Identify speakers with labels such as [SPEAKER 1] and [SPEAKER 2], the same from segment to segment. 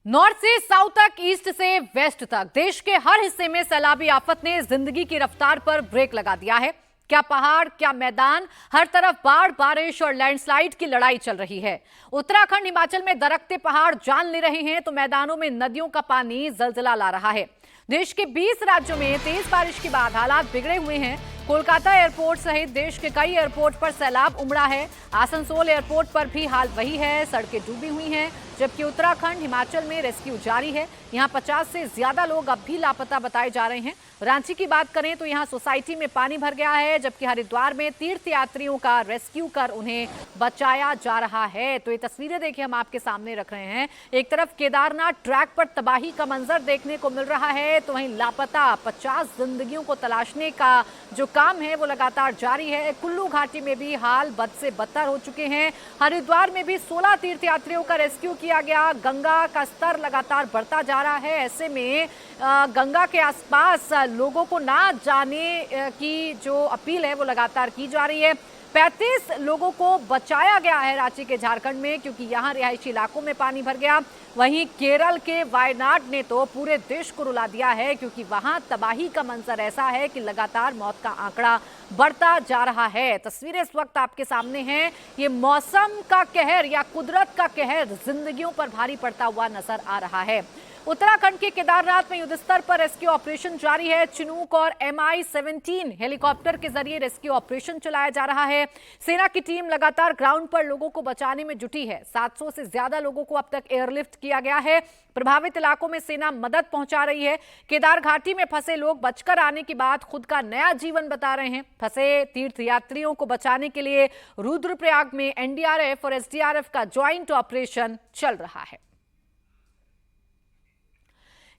[SPEAKER 1] North से south तक, east से वेस्ट तक देश के हर हिस्से में सैलाबी आफत ने जिंदगी की रफ्तार पर ब्रेक लगा दिया है। क्या पहाड़, क्या मैदान, हर तरफ बाढ़, बारिश और लैंडस्लाइड की लड़ाई चल रही है। उत्तराखंड, हिमाचल में दरकते पहाड़ जान ले रहे हैं तो मैदानों में नदियों का पानी जलजला ला रहा है। देश के 20 राज्यों में तेज बारिश के बाद हालात बिगड़े हुए हैं। कोलकाता एयरपोर्ट सहित देश के कई एयरपोर्ट पर सैलाब उमड़ा है। आसनसोल एयरपोर्ट पर भी हाल वही है, सड़कें डूबी हुई हैं। जबकि उत्तराखंड, हिमाचल में रेस्क्यू जारी है। यहां 50 से ज्यादा लोग अब भी लापता बताए जा रहे हैं। रांची की बात करें तो यहां सोसाइटी में पानी भर गया है, जबकि हरिद्वार में तीर्थयात्रियों का रेस्क्यू कर उन्हें बचाया जा रहा है। तो ये तस्वीरें देखिए हम आपके सामने रख रहे हैं। एक तरफ केदारनाथ ट्रैक पर तबाही का मंजर देखने को मिल रहा है, तो वहीं लापता 50 जिंदगियों को तलाशने का जो काम है वो लगातार जारी है। कुल्लू घाटी में भी हाल बद से बदतर हो चुके हैं। हरिद्वार में भी 16 तीर्थयात्रियों का रेस्क्यू किया गया। गंगा का स्तर लगातार बढ़ता जा रहा है। ऐसे में गंगा के आसपास लोगों को ना जाने की जो अपील है वो लगातार की जा रही है। 35 लोगों को बचाया गया है रांची के झारखंड में, क्योंकि यहां रिहायशी इलाकों में पानी भर गया। वहीं केरल के वायनाड ने तो पूरे देश को रुला दिया है, क्योंकि वहां तबाही का मंजर ऐसा है कि लगातार मौत का आंकड़ा बढ़ता जा रहा है। तस्वीरें इस वक्त आपके सामने हैं। ये मौसम का कहर या कुदरत का कहर जिंदगियों पर भारी पड़ता हुआ नजर आ रहा है। उत्तराखंड के केदारनाथ में युद्ध स्तर पर रेस्क्यू ऑपरेशन जारी है। चिनूक और MI-17 हेलीकॉप्टर के जरिए रेस्क्यू ऑपरेशन चलाया जा रहा है। सेना की टीम लगातार ग्राउंड पर लोगों को बचाने में जुटी है। 700 से ज्यादा लोगों को अब तक एयरलिफ्ट किया गया है। प्रभावित इलाकों में सेना मदद पहुंचा रही है। केदार घाटी में फंसे लोग बचकर आने के बाद खुद का नया जीवन बता रहे हैं। फंसे तीर्थयात्रियों को बचाने के लिए रुद्रप्रयाग में NDRF और SDRF का ज्वाइंट ऑपरेशन चल रहा है।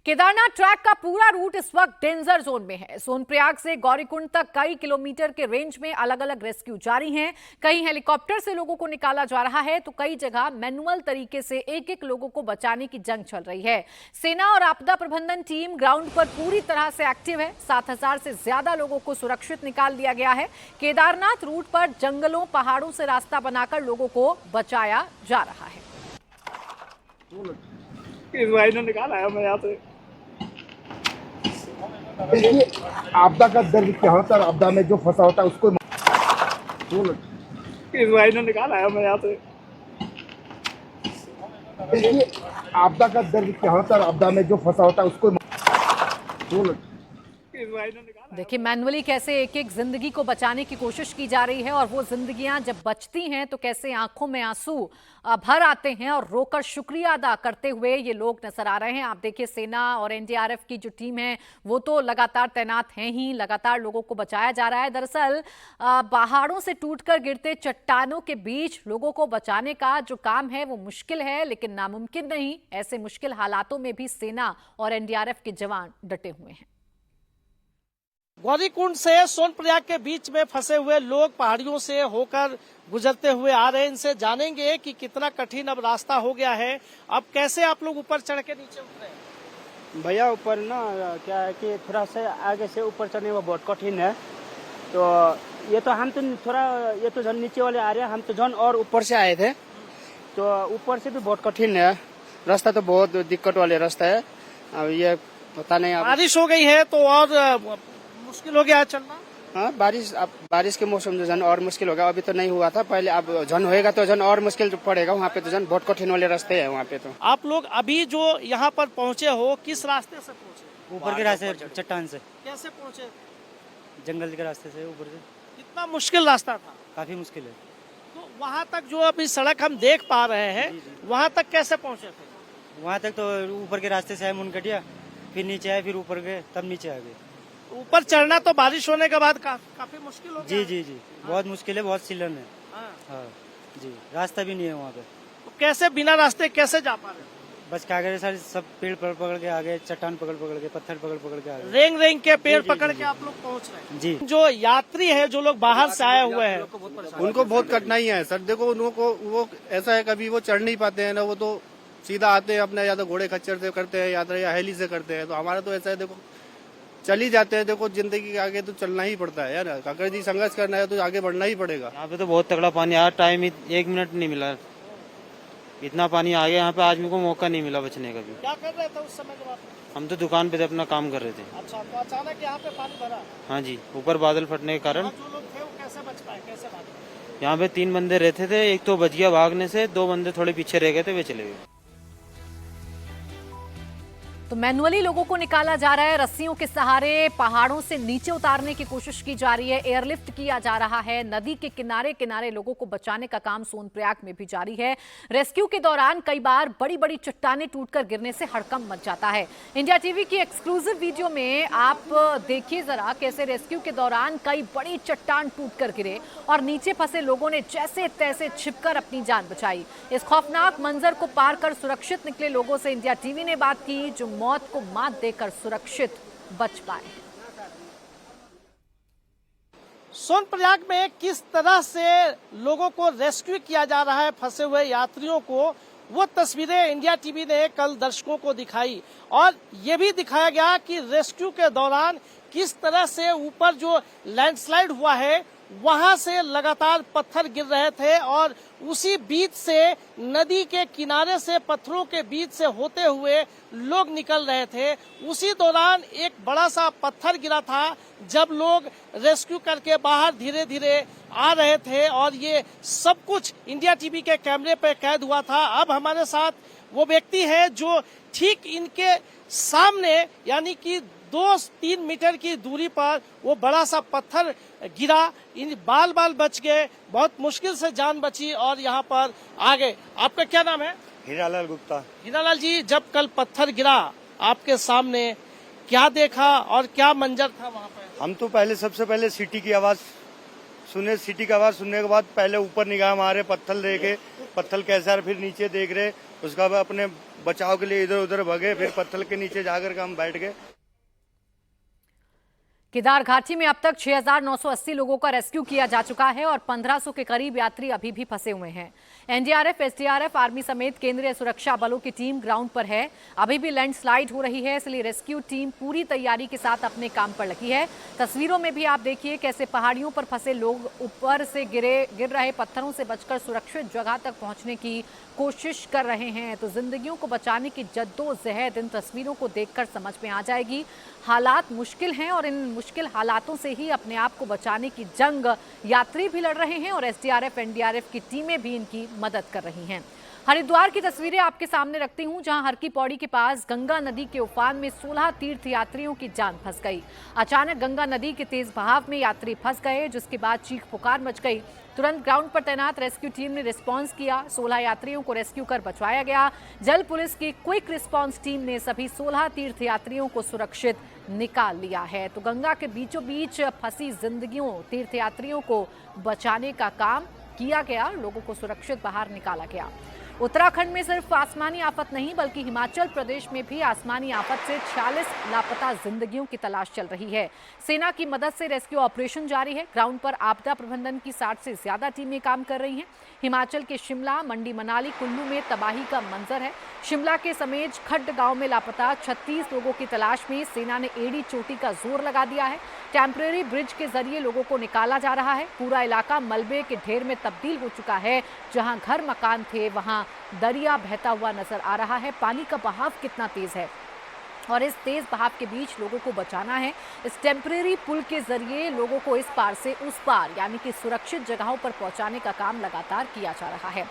[SPEAKER 1] केदारनाथ ट्रैक का पूरा रूट इस वक्त डेंजर जोन में है। सोनप्रयाग से गौरीकुंड तक कई किलोमीटर के रेंज में अलग अलग रेस्क्यू जारी हैं। कहीं हेलीकॉप्टर से लोगों को निकाला जा रहा है, तो कई जगह मैनुअल तरीके से एक एक लोगों को बचाने की जंग चल रही है। सेना और आपदा प्रबंधन टीम ग्राउंड पर पूरी तरह से एक्टिव है। 7000 से ज्यादा लोगों को सुरक्षित निकाल दिया गया है। केदारनाथ रूट पर जंगलों, पहाड़ों से रास्ता बनाकर लोगों को बचाया जा रहा है।
[SPEAKER 2] इस भाई ने निकाला है मैं यहाँ से।
[SPEAKER 3] देखिए, आपदा का दर्द क्या होता है, आपदा में जो फंसा होता है उसको
[SPEAKER 2] इस भाई ने निकाला है मैं यहाँ से।
[SPEAKER 3] देखिए, आपदा का दर्द क्या होता है, आपदा में जो फंसा होता है उसको
[SPEAKER 1] देखिए मैनुअली कैसे एक एक जिंदगी को बचाने की कोशिश की जा रही है, और वो जिंदगियां जब बचती हैं तो कैसे आंखों में आंसू भर आते हैं और रोकर शुक्रिया अदा करते हुए ये लोग नजर आ रहे हैं। आप देखिए सेना और NDRF की जो टीम है वो तो लगातार तैनात हैं ही, लगातार लोगों को बचाया जा रहा है। दरअसल पहाड़ों से टूटकर गिरते चट्टानों के बीच लोगों को बचाने का जो काम है वो मुश्किल है, लेकिन नामुमकिन नहीं। ऐसे मुश्किल हालातों में भी सेना और NDRF के जवान डटे हुए हैं।
[SPEAKER 4] गौरीकुंड से सोनप्रयाग के बीच में फंसे हुए लोग पहाड़ियों से होकर गुजरते हुए आ रहे हैं। इनसे जानेंगे कि कितना कठिन अब रास्ता हो गया है। अब कैसे आप लोग ऊपर चढ़ के नीचे उतरे हैं?
[SPEAKER 5] भैया ऊपर ना क्या है कि थोड़ा सा आगे से ऊपर चढ़ने में बहुत कठिन है। तो ये तो हम तो थोड़ा ये तो जन नीचे वाले आ रहे हैं, हम तो जन और ऊपर से आए थे, तो ऊपर से भी बहुत कठिन है रास्ता, तो बहुत दिक्कत वाले रास्ता है। अब ये पता नहीं,
[SPEAKER 4] बारिश हो गई है तो और मुश्किल हो गया चलना।
[SPEAKER 5] हाँ, बारिश के मौसम में जन और मुश्किल होगा। अभी तो नहीं हुआ था, पहले अब जन होएगा तो जन और मुश्किल पड़ेगा। वहाँ पे तो जन बहुत कठिन वाले रास्ते हैं वहाँ पे। तो
[SPEAKER 4] आप लोग अभी जो यहाँ पर पहुँचे हो, किस रास्ते से पहुँचे?
[SPEAKER 6] ऊपर के रास्ते, चट्टान से।
[SPEAKER 4] कैसे पहुँचे?
[SPEAKER 6] जंगल के रास्ते से ऊपर से।
[SPEAKER 4] कितना मुश्किल रास्ता था?
[SPEAKER 6] काफी मुश्किल है।
[SPEAKER 4] तो वहाँ तक जो अभी सड़क हम देख पा रहे हैं, वहाँ तक कैसे पहुँचे थे?
[SPEAKER 6] वहाँ तक तो ऊपर के रास्ते से आए मुनकटिया, फिर नीचे आए, फिर ऊपर गए, तब नीचे आ गए।
[SPEAKER 4] ऊपर चढ़ना तो बारिश होने के बाद काफी मुश्किल हो गया।
[SPEAKER 6] जी, बहुत मुश्किल है, बहुत सीलन है। हाँ जी, रास्ता भी नहीं है वहाँ पे।
[SPEAKER 4] तो कैसे बिना रास्ते कैसे जा पा रहे?
[SPEAKER 6] बस क्या करे सर, सब पेड़ पकड़ के आ गए, चट्टान पकड़ के, पत्थर पकड़ के आ गए।
[SPEAKER 4] रेंग के पेड़ पकड़ के आप लोग पहुँच रहे हैं।
[SPEAKER 6] जी,
[SPEAKER 4] जो यात्री है, जो लोग बाहर से आए हुए हैं,
[SPEAKER 2] उनको बहुत कठिनाई है सर। देखो उनको वो ऐसा है, कभी वो चढ़ नहीं पाते हैं ना, वो तो सीधा आते हैं अपने, या तो घोड़े खच्चर से करते हैं यात्रा या हेली से करते हैं। तो हमारा तो ऐसा है, देखो चल ही जाते हैं। देखो जिंदगी के आगे तो चलना ही पड़ता है यार, अगर जी संघर्ष करना है तो आगे बढ़ना ही पड़ेगा।
[SPEAKER 6] यहाँ पे तो बहुत तगड़ा पानी यार, टाइम 1 मिनट नहीं मिला। इतना पानी आ गया यहाँ पे, आज मेरे को मौका नहीं मिला बचने का भी।
[SPEAKER 4] क्या कर रहे थे उस समय जब आप?
[SPEAKER 6] हम तो दुकान पे थे, अपना काम कर रहे थे।
[SPEAKER 4] अच्छा, तो अचानक यहाँ पे पानी भरा?
[SPEAKER 6] हाँ जी, ऊपर बादल फटने के कारण।
[SPEAKER 4] यहाँ जो लोग थे वो कैसे बच पाए, कैसे भागे?
[SPEAKER 6] यहाँ पे 3 बंदे रहते थे, एक तो बच गया भागने से, 2 बंदे थोड़े पीछे रह गए थे, वे चले गए।
[SPEAKER 1] तो मैनुअली लोगों को निकाला जा रहा है, रस्सियों के सहारे पहाड़ों से नीचे उतारने की कोशिश की जा रही है, एयरलिफ्ट किया जा रहा है। नदी के किनारे किनारे लोगों को बचाने का काम सोनप्रयाग में भी जारी है। रेस्क्यू के दौरान कई बार बड़ी बड़ी चट्टानें टूटकर गिरने से हड़कंप मच जाता है। इंडिया टीवी की एक्सक्लूसिव वीडियो में आप देखिए जरा कैसे रेस्क्यू के दौरान कई बड़ी चट्टान टूटकर गिरे और नीचे फंसे लोगों ने जैसे तैसे छिपकर अपनी जान बचाई। इस खौफनाक मंजर को पार कर सुरक्षित निकले लोगों से इंडिया टीवी ने बात की, जो मौत को मात देकर सुरक्षित बच पाए।
[SPEAKER 4] सोनप्रयाग में किस तरह से लोगों को रेस्क्यू किया जा रहा है, फंसे हुए यात्रियों को, वो तस्वीरें इंडिया टीवी ने कल दर्शकों को दिखाई और ये भी दिखाया गया कि रेस्क्यू के दौरान किस तरह से ऊपर जो लैंडस्लाइड हुआ है वहां से लगातार पत्थर गिर रहे थे और उसी बीच से नदी के किनारे से पत्थरों के बीच से होते हुए लोग निकल रहे थे। उसी दौरान एक बड़ा सा पत्थर गिरा था जब लोग रेस्क्यू करके बाहर धीरे धीरे आ रहे थे और ये सब कुछ इंडिया टीवी के कैमरे पे कैद हुआ था। अब हमारे साथ वो व्यक्ति है जो ठीक इनके सामने यानी कि 2-3 मीटर की दूरी पर वो बड़ा सा पत्थर गिरा, इन बाल बच गए, बहुत मुश्किल से जान बची और यहाँ पर आ गए। आपका क्या नाम है?
[SPEAKER 7] हीरालाल गुप्ता।
[SPEAKER 4] हीरालाल जी, जब कल पत्थर गिरा आपके सामने क्या देखा और क्या मंजर था वहाँ पे?
[SPEAKER 7] हम तो सबसे पहले सिटी की आवाज सुने, सिटी की आवाज सुनने के बाद पहले ऊपर निगाह मारे, पत्थर देखे, पत्थर कैसा है, फिर नीचे देख रहे, उसका बाद अपने बचाव के लिए इधर उधर भगे, फिर पत्थर के नीचे जाकर के हम बैठ गए।
[SPEAKER 1] केदार घाटी में अब तक 6,980 लोगों का रेस्क्यू किया जा चुका है और 1500 के करीब यात्री अभी भी फंसे हुए हैं। एनडीआरएफ, एसडीआरएफ, आर्मी समेत केंद्रीय सुरक्षा बलों की टीम ग्राउंड पर है। अभी भी लैंडस्लाइड हो रही है, इसलिए रेस्क्यू टीम पूरी तैयारी के साथ अपने काम पर लगी है। तस्वीरों में भी आप देखिए कैसे पहाड़ियों पर फंसे लोग ऊपर से गिर रहे पत्थरों से बचकर सुरक्षित जगह तक पहुंचने की कोशिश कर रहे हैं। तो जिंदगियों को बचाने की जद्दोजहद इन तस्वीरों को देखकर समझ में आ जाएगी। हालात मुश्किल हैं और इन मुश्किल हालातों से ही अपने आप को बचाने की जंग यात्री भी लड़ रहे हैं और एसडीआरएफ, एनडीआरएफ की टीमें भी इनकी मदद कर रही हैं। हरिद्वार की तस्वीरें आपके सामने रखती हूं, जहां हर की पौड़ी के पास गंगा नदी के उफान में 16 तीर्थ यात्रियों की जान फंस गई। अचानक गंगा नदी के तेज बहाव में यात्री फंस गए, जिसके बाद चीख पुकार मच गई। तुरंत ग्राउंड पर तैनात रेस्क्यू टीम ने रिस्पांस किया, 16 यात्रियों को रेस्क्यू कर बचाया गया। जल पुलिस की क्विक रिस्पांस टीम ने सभी 16 तीर्थ यात्रियों को सुरक्षित निकाल लिया है। तो गंगा के बीचों बीच फंसी जिंदगियों, तीर्थ यात्रियों को बचाने का काम किया गया, लोगों को सुरक्षित बाहर निकाला गया। उत्तराखंड में सिर्फ आसमानी आफत नहीं बल्कि हिमाचल प्रदेश में भी आसमानी आफत से 46 लापता जिंदगियों की तलाश चल रही है। सेना की मदद से रेस्क्यू ऑपरेशन जारी है। ग्राउंड पर आपदा प्रबंधन की 60 से ज्यादा टीमें काम कर रही हैं। हिमाचल के शिमला, मंडी, मनाली, कुल्लू में तबाही का मंजर है। शिमला के समेज खड्ड गांव में लापता 36 लोगों की तलाश में सेना ने एड़ी चोटी का जोर लगा दिया है। टेम्परेरी ब्रिज के जरिए लोगों को निकाला जा रहा है। पूरा इलाका मलबे के ढेर में तब्दील हो चुका है। जहां घर मकान थे वहां दरिया बहता हुआ नजर आ रहा है। पानी का बहाव कितना तेज है और इस तेज बहाव के बीच लोगों को बचाना है। इस टेम्परेरी पुल के जरिए लोगों को इस पार से उस पार यानी कि सुरक्षित जगहों पर पहुंचाने का काम लगातार किया जा रहा है।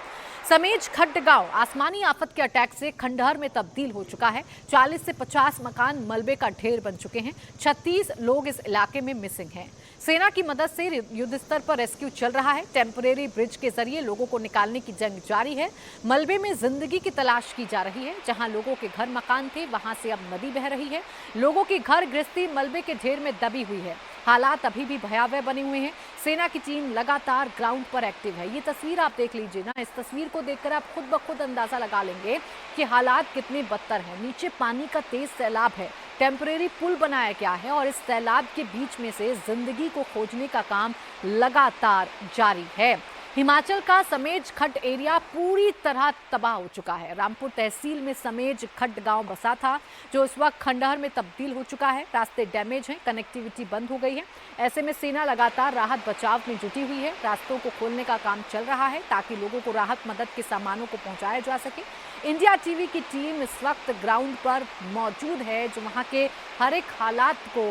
[SPEAKER 1] समेज खड्ड गांव आसमानी आफत के अटैक से खंडहर में तब्दील हो चुका है। 40 से 50 मकान मलबे का ढेर बन चुके हैं। 36 लोग इस इलाके में मिसिंग हैं। सेना की मदद से युद्ध स्तर पर रेस्क्यू चल रहा है। टेम्परेरी ब्रिज के जरिए लोगों को निकालने की जंग जारी है। मलबे में जिंदगी की तलाश की जा रही है। जहां लोगों के घर मकान थे वहां से अब नदी बह रही है। लोगों की घर गृहस्थी मलबे के ढेर में दबी हुई है। हालात अभी भी भयावह बने हुए हैं। सेना की टीम लगातार ग्राउंड पर एक्टिव है। ये तस्वीर आप देख लीजिए ना, इस तस्वीर को देखकर आप खुद ब खुद अंदाजा लगा लेंगे कि हालात कितने बदतर हैं। नीचे पानी का तेज सैलाब है। टेम्परेरी पुल बनाया गया है और इस सैलाब के बीच में से जिंदगी को खोजने का काम लगातार जारी है। हिमाचल का समेज खड्ड एरिया पूरी तरह तबाह हो चुका है। रामपुर तहसील में समेज खड्ड गांव बसा था, जो इस वक्त खंडहर में तब्दील हो चुका है। रास्ते डैमेज हैं, कनेक्टिविटी बंद हो गई है। ऐसे में सेना लगातार राहत बचाव में जुटी हुई है। रास्तों को खोलने का काम चल रहा है ताकि लोगों को राहत मदद के सामानों को पहुंचाया जा सके। इंडिया टीवी की टीम इस वक्त ग्राउंड पर मौजूद है, जो वहां के हर एक हालात को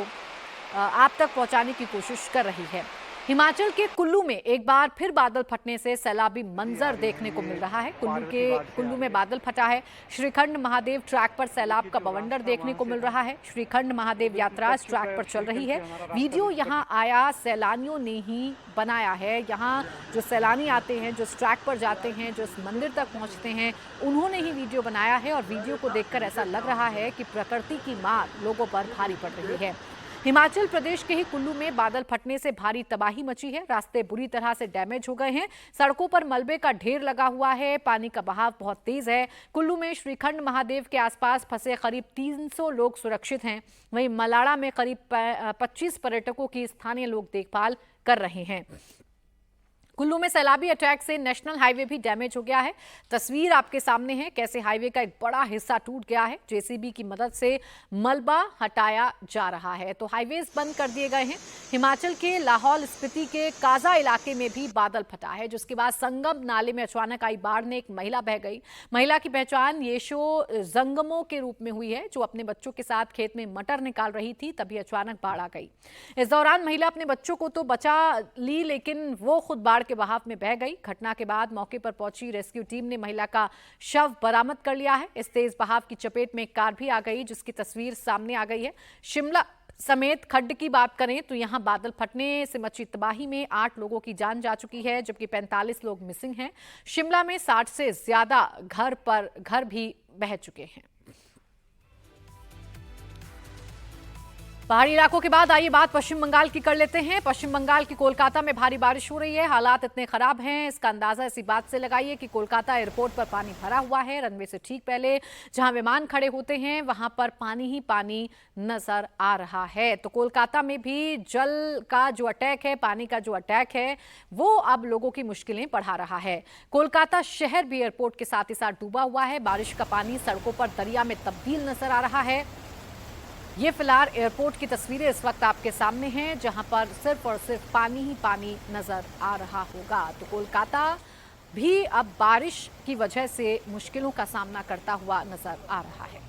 [SPEAKER 1] आप तक पहुंचाने की कोशिश कर रही है। हिमाचल के कुल्लू में एक बार फिर बादल फटने से सैलाबी मंजर देखने को मिल रहा है। कुल्लू में बादल फटा है। श्रीखंड महादेव ट्रैक पर सैलाब का बवंडर देखने को मिल रहा है। श्रीखंड महादेव यात्रा इस ट्रैक पर चल रही है। वीडियो यहां आया सैलानियों ने ही बनाया है। यहाँ जो सैलानी आते हैं, जो इस ट्रैक पर जाते हैं, जो इस मंदिर तक पहुंचते हैं, उन्होंने ही वीडियो बनाया है और वीडियो को देखकर ऐसा लग रहा है कि प्रकृति की मार लोगों पर भारी पड़ रही है। हिमाचल प्रदेश के ही कुल्लू में बादल फटने से भारी तबाही मची है। रास्ते बुरी तरह से डैमेज हो गए हैं। सड़कों पर मलबे का ढेर लगा हुआ है। पानी का बहाव बहुत तेज है। कुल्लू में श्रीखंड महादेव के आसपास फंसे करीब 300 लोग सुरक्षित हैं। वहीं मलाड़ा में करीब 25 पर्यटकों की स्थानीय लोग देखभाल कर रहे हैं। कुल्लू में सैलाबी अटैक से नेशनल हाईवे भी डैमेज हो गया है। तस्वीर आपके सामने है, कैसे हाईवे का एक बड़ा हिस्सा टूट गया है। जेसीबी की मदद से मलबा हटाया जा रहा है। तो हाईवेज बंद कर दिए गए हैं। हिमाचल के लाहौल स्पीति के काजा इलाके में भी बादल फटा है, जिसके बाद संगम नाले में अचानक आई बाढ़ ने एक महिला बह गई। महिला की पहचान येशो जंगमो के रूप में हुई है, जो अपने बच्चों के साथ खेत में मटर निकाल रही थी। तभी अचानक बाढ़ आ गई। इस दौरान महिला अपने बच्चों को तो बचा ली, लेकिन वो खुद बाढ़ के बहाव में बह गई। घटना के बाद मौके पर पहुंची रेस्क्यू टीम ने महिला का शव बरामद कर लिया है। इस तेज बहाव की चपेट में एक कार भी आ गई, जिसकी तस्वीर सामने आ गई है। शिमला समेत खड्ड की बात करें तो यहां बादल फटने से मची तबाही में 8 लोगों की जान जा चुकी है, जबकि 45 लोग मिसिंग हैं। शिमला में 60 से ज्यादा घर भी बह चुके हैं। पहाड़ी इलाकों के बाद आइए बात पश्चिम बंगाल की कर लेते हैं। पश्चिम बंगाल की कोलकाता में भारी बारिश हो रही है। हालात इतने खराब हैं, इसका अंदाजा इसी बात से लगाइए कि कोलकाता एयरपोर्ट पर पानी भरा हुआ है। रनवे से ठीक पहले जहां विमान खड़े होते हैं, वहां पर पानी ही पानी नजर आ रहा है। तो कोलकाता में भी जल का जो अटैक है, पानी का जो अटैक है, वो अब लोगों की मुश्किलें बढ़ा रहा है। कोलकाता शहर भी एयरपोर्ट के साथ ही साथ डूबा हुआ है। बारिश का पानी सड़कों पर दरिया में तब्दील नजर आ रहा है। ये फिलहाल एयरपोर्ट की तस्वीरें इस वक्त आपके सामने हैं, जहां पर सिर्फ और सिर्फ पानी ही पानी नजर आ रहा होगा। तो कोलकाता भी अब बारिश की वजह से मुश्किलों का सामना करता हुआ नजर आ रहा है।